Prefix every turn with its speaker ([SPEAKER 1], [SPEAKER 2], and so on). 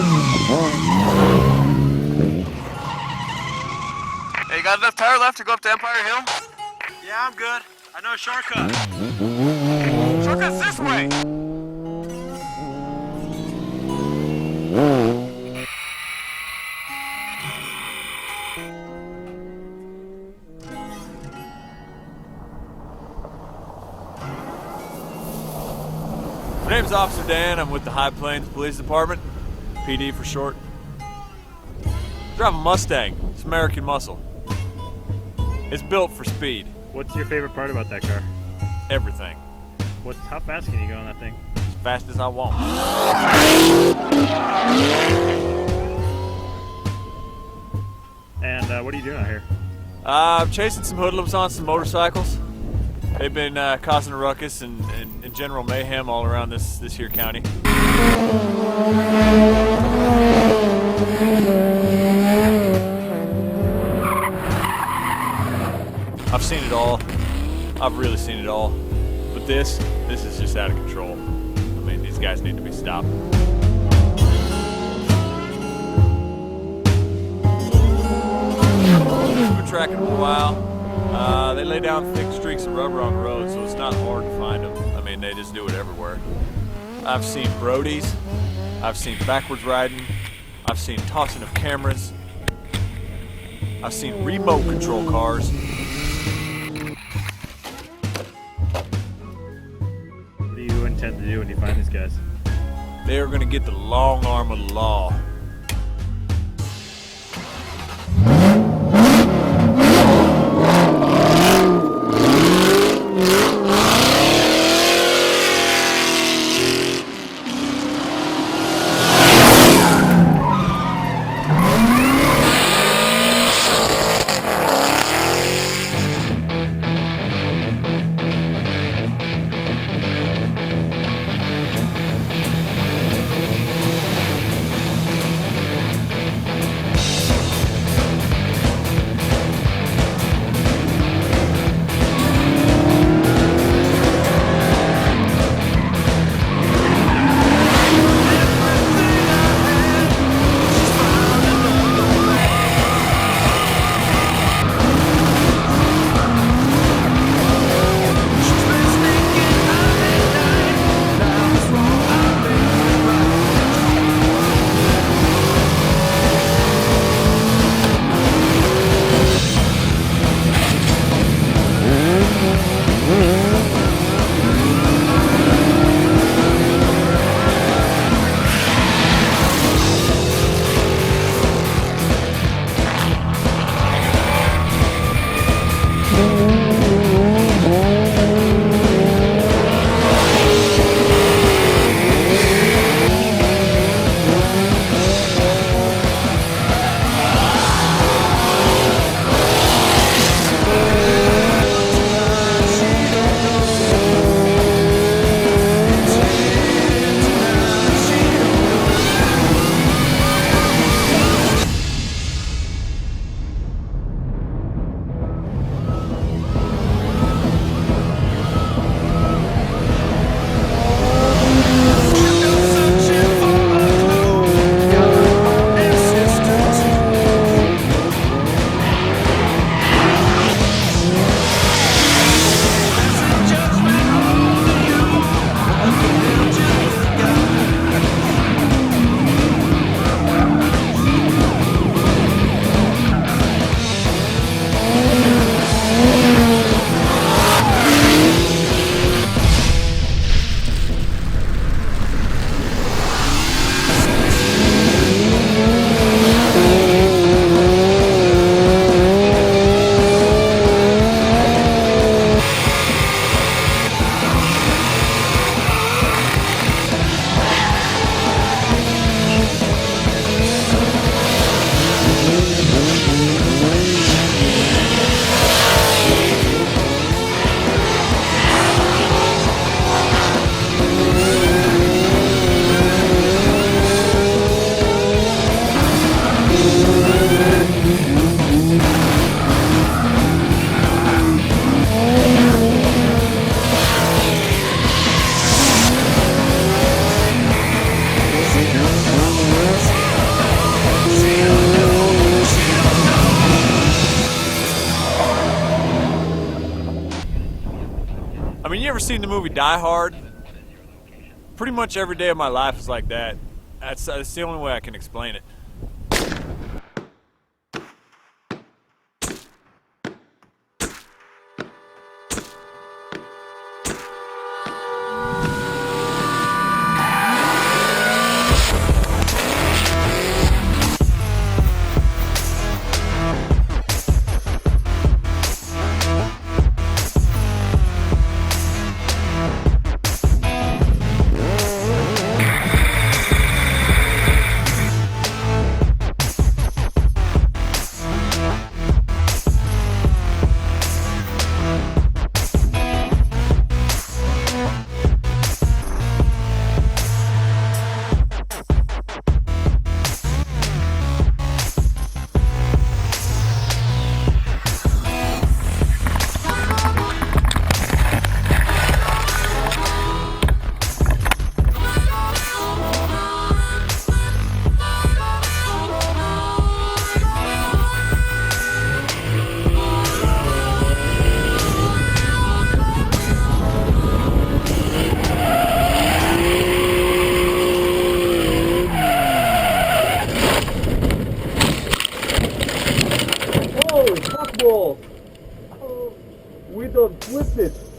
[SPEAKER 1] Hey, you got enough tire left to go up to Empire Hill?
[SPEAKER 2] Yeah, I'm good. I know a shortcut.
[SPEAKER 1] Shortcut's this way!
[SPEAKER 3] My name's Officer Dan. I'm with the High Plains Police Department, PD for short. I drive a Mustang. It's American muscle. It's built for speed.
[SPEAKER 2] What's your favorite part about that car?
[SPEAKER 3] Everything.
[SPEAKER 2] How fast can you go on that thing?
[SPEAKER 3] As fast as I want.
[SPEAKER 2] And what are you doing out here?
[SPEAKER 3] I'm chasing some hoodlums on some motorcycles. They've been causing a ruckus and general mayhem all around this here county. I've seen it all. I've really seen it all. But this is just out of control. I mean, these guys need to be stopped. We've been tracking them a while. They lay down thick streaks of rubber on the road, so it's not hard to find them. I mean, they just do it everywhere. I've seen Brodies. I've seen backwards riding. I've seen tossing of cameras. I've seen remote control cars.
[SPEAKER 2] What do you intend to do when you find these guys?
[SPEAKER 3] They are going to get the long arm of the law. seen the movie Die Hard? Pretty much every day of my life is like that. That's the only way I can explain it.
[SPEAKER 4] Oh, fuckball! Oh, we don't flip it.